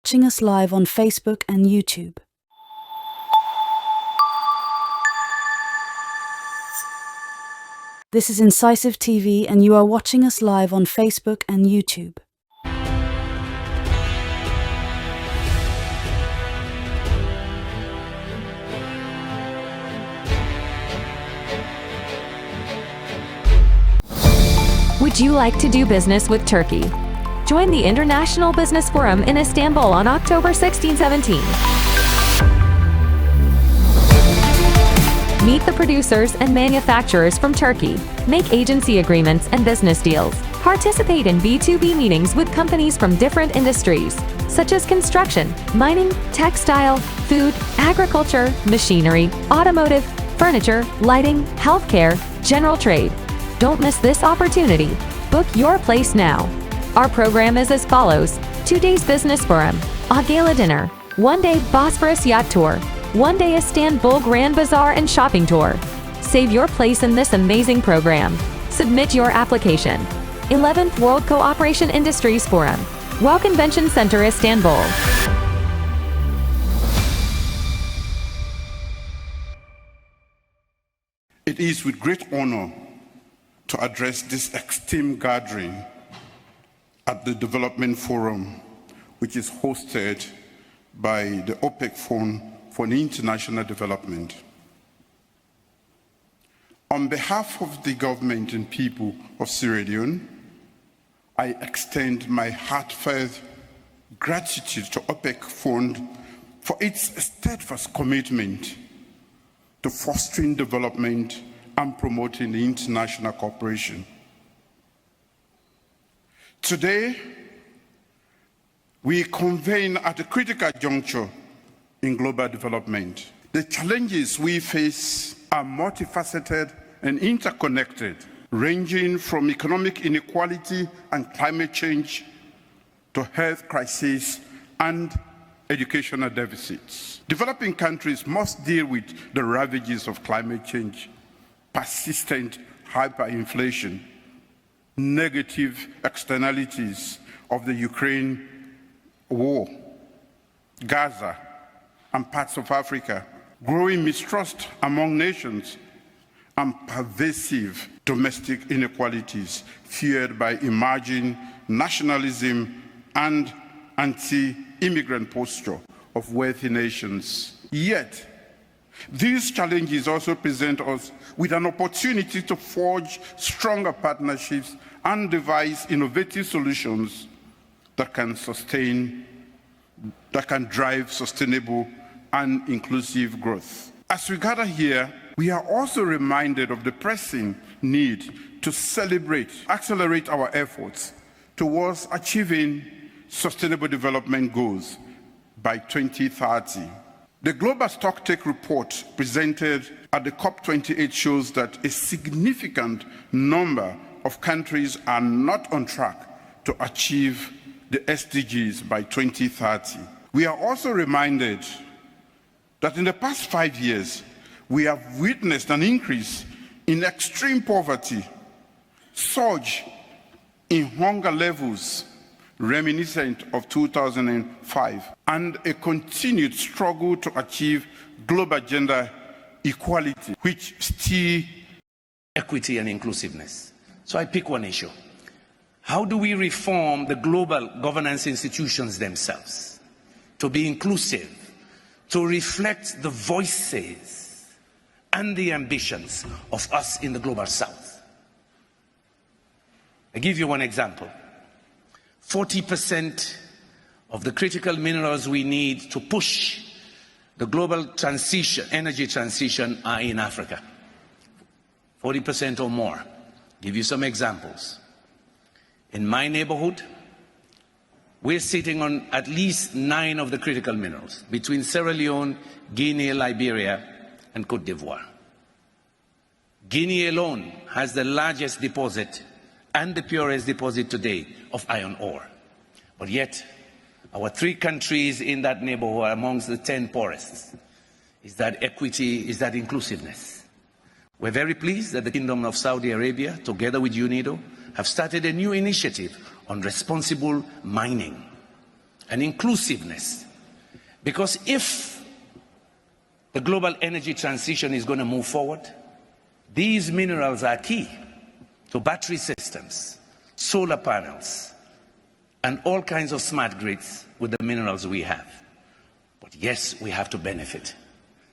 watching us live on Facebook and YouTube. This is Incisive TV and you are watching us live on Facebook and YouTube. Would you like to do business with Turkey? Join the International Business Forum in Istanbul on October 16-17. Meet the producers and manufacturers from Turkey. Make agency agreements and business deals. Participate in B2B meetings with companies from different industries, such as construction, mining, textile, food, agriculture, machinery, automotive, furniture, lighting, healthcare, general trade. Don't miss this opportunity. Book your place now. Our program is as follows: 2 days business forum, a gala dinner, 1 day Bosphorus yacht tour, 1 day Istanbul Grand Bazaar and shopping tour. Save your place in this amazing program. Submit your application. 11th World Cooperation Industries Forum, WOW Convention Center, Istanbul. It is with great honor to address this esteemed gathering at the Development Forum, which is hosted by the OPEC Fund for International Development. On behalf of the government and people of Sierra Leone, I extend my heartfelt gratitude to OPEC Fund for its steadfast commitment to fostering development and promoting the international cooperation. Today, we convene at a critical juncture in global development. The challenges we face are multifaceted and interconnected, ranging from economic inequality and climate change to health crises and educational deficits. Developing countries must deal with the ravages of climate change, persistent hyperinflation, negative externalities of the Ukraine war, Gaza, and parts of Africa, growing mistrust among nations, and pervasive domestic inequalities fueled by emerging nationalism and anti-immigrant posture of wealthy nations. Yet, these challenges also present us with an opportunity to forge stronger partnerships and devise innovative solutions that can drive sustainable and inclusive growth. As we gather here, we are also reminded of the pressing need to accelerate our efforts towards achieving sustainable development goals by 2030. The Global Stocktake report presented at the COP28 shows that a significant number of countries are not on track to achieve the SDGs by 2030. We are also reminded that in the past 5 years, we have witnessed an increase in extreme poverty, surge in hunger levels reminiscent of 2005, and a continued struggle to achieve global gender equality, which still equity and inclusiveness. So I pick one issue. How do we reform the global governance institutions themselves to be inclusive, to reflect the voices and the ambitions of us in the global south? I give you one example. 40% of the critical minerals we need to push the global energy transition are in Africa. 40% or more. Give you some examples. In my neighborhood, we're sitting on at least 9 of the critical minerals between Sierra Leone, Guinea, Liberia, and Cote d'Ivoire. Guinea alone has the largest deposit and the purest deposit today of iron ore. But yet, our 3 countries in that neighborhood are amongst the 10 poorest. Is that equity, is that inclusiveness? We're very pleased that the Kingdom of Saudi Arabia, together with UNIDO, have started a new initiative on responsible mining. and inclusiveness. Because if the global energy transition is going to move forward, these minerals are key to battery systems, solar panels, and all kinds of smart grids with the minerals we have. But yes, we have to benefit.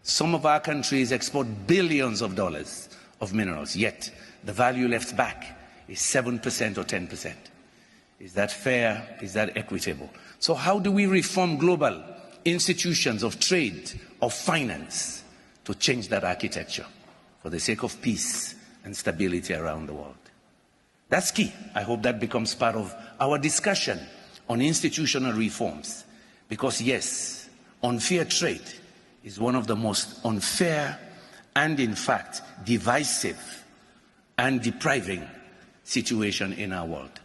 Some of our countries export billions of dollars of minerals, yet the value left back is 7% or 10%. Is that fair? Is that equitable? So how do we reform global institutions of trade, of finance, to change that architecture for the sake of peace and stability around the world? That's key. I hope that becomes part of our discussion on institutional reforms. Because yes, unfair trade is one of the most unfair and in fact divisive and depriving situation in our world.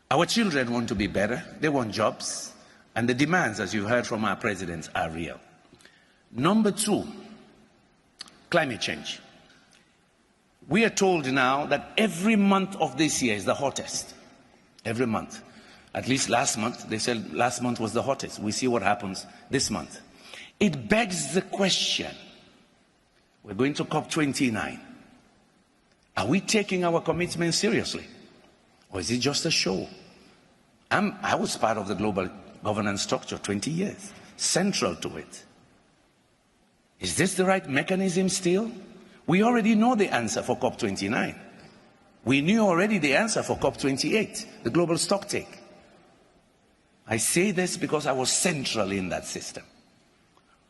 Our children want to be better, they want jobs, and the demands, as you heard from our presidents, are real. Number two, climate change. We are told now that every month of this year is the hottest. Every month. At least last month, they said last month was the hottest. We see what happens this month. It begs the question, we're going to COP29. Are we taking our commitment seriously? Or is it just a show? I was part of the global governance structure 20 years, central to it. Is this the right mechanism still? We already know the answer for COP29. We knew already the answer for COP28, the global stocktake. I say this because I was central in that system.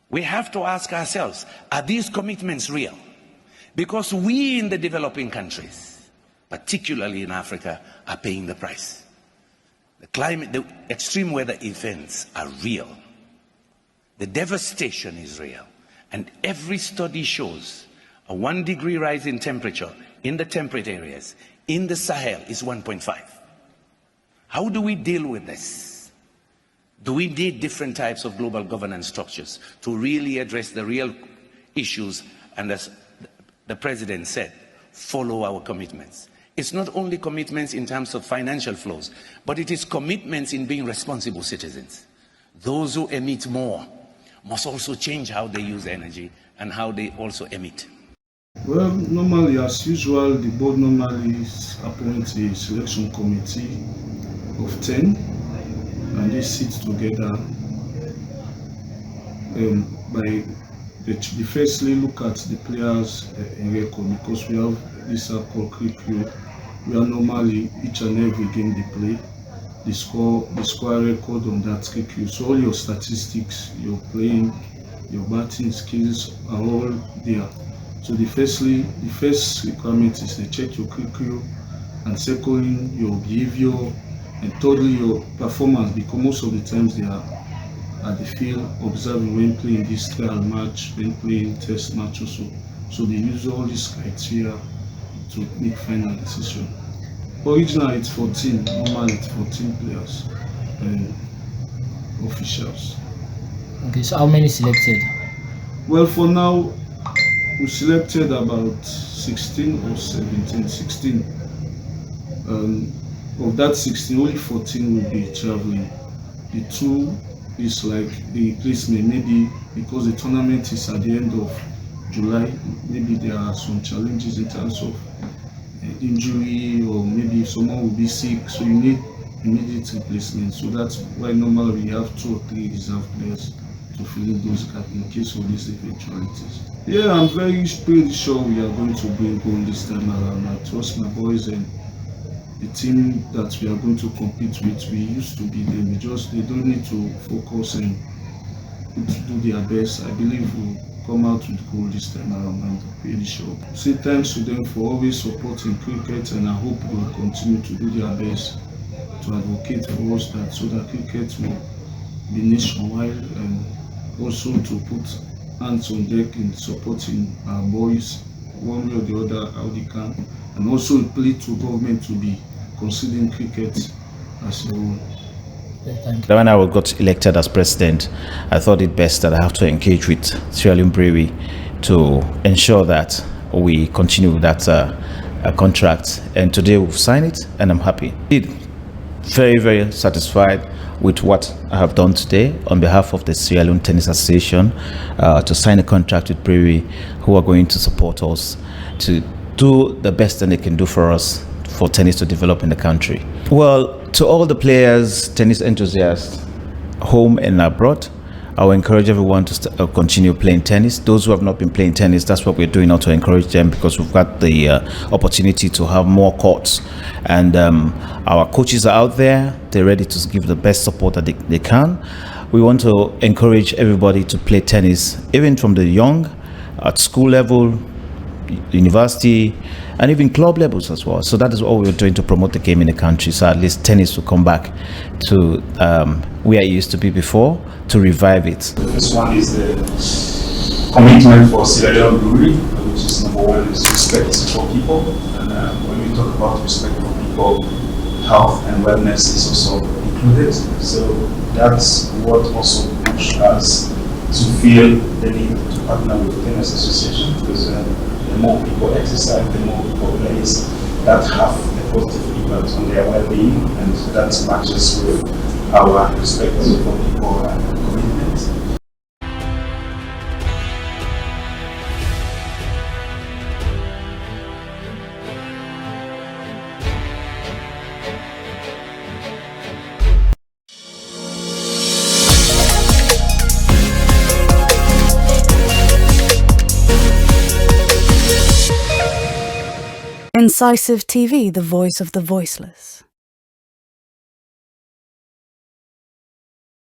We have to ask ourselves, are these commitments real? Because we in the developing countries, particularly in Africa, are paying the price. The climate, the extreme weather events are real. The devastation is real. And every study shows a 1 degree rise in temperature in the temperate areas, in the Sahel, is 1.5. How do we deal with this? Do we need different types of global governance structures to really address the real issues? And as the president said, follow our commitments. It's not only commitments in terms of financial flows, but it is commitments in being responsible citizens. Those who emit more must also change how they use energy and how they also emit. Well, normally, as usual, the board normally appoints a selection committee of 10, and they sit together they firstly look at the players in record, because we have this called curriculum, where normally each and every game they play, the score record on that curriculum. So all your statistics, your playing, your batting skills are all there. So the first requirement is they check your curriculum, and secondly your behavior, and thirdly your performance, because most of the times they are at the field observing when playing this trial match, when playing test match also. So they use all these criteria to make final decision. Originally it's 14, normally it's 14 players and officials. Okay, so how many selected? Well, for now we selected about 16 or 17, 16. Of that 16, only 14 will be traveling. The 2 is like the replacement, maybe because the tournament is at the end of July, maybe there are some challenges in terms of injury, or maybe someone will be sick, so you need immediate replacement. So that's why normally we have 2 or 3 reserve players to fill in those gaps in case of these eventualities. Yeah, I'm pretty sure we are going to bring gold this time around. I trust my boys, and the team that we are going to compete with, we used to be them. They don't need to focus and do their best. I believe we'll come out with gold this time around. I'm pretty sure. Say thanks to them for always supporting cricket, and I hope they will continue to do their best to advocate for us, that so that cricket will be nationwide, and also to put hands on deck in supporting our boys one way or the other how they can, and also plead to government to be considering cricket as a whole. When I got elected as president, I thought it best that I have to engage with Sierra Leone Brewery to ensure that we continue that contract. And today we've signed it, and I'm happy. Very, very satisfied with what I have done today on behalf of the Sierra Leone Tennis Association to sign a contract with Brewery, who are going to support us to do the best that they can do for us for tennis to develop in the country. Well, to all the players, tennis enthusiasts, home and abroad, I will encourage everyone to continue playing tennis. Those who have not been playing tennis, that's what we're doing now to encourage them, because we've got the opportunity to have more courts. And our coaches are out there. They're ready to give the best support that they can. We want to encourage everybody to play tennis, even from the young, at school level, university, and even club levels as well. So that is what we're doing to promote the game in the country. So at least tennis will come back to where it used to be before, to revive it. The first one is the commitment for Sierra Leone Brewery, which is number one, is respect for people. And when we talk about respect for people, health and wellness is also included. So that's what also pushed us to feel the need to partner with the Tennis Association, because the more people exercise, the more people play, that have a positive impact on their well-being, and that matches with our respect for people and commitment. Incisive TV, the voice of the voiceless.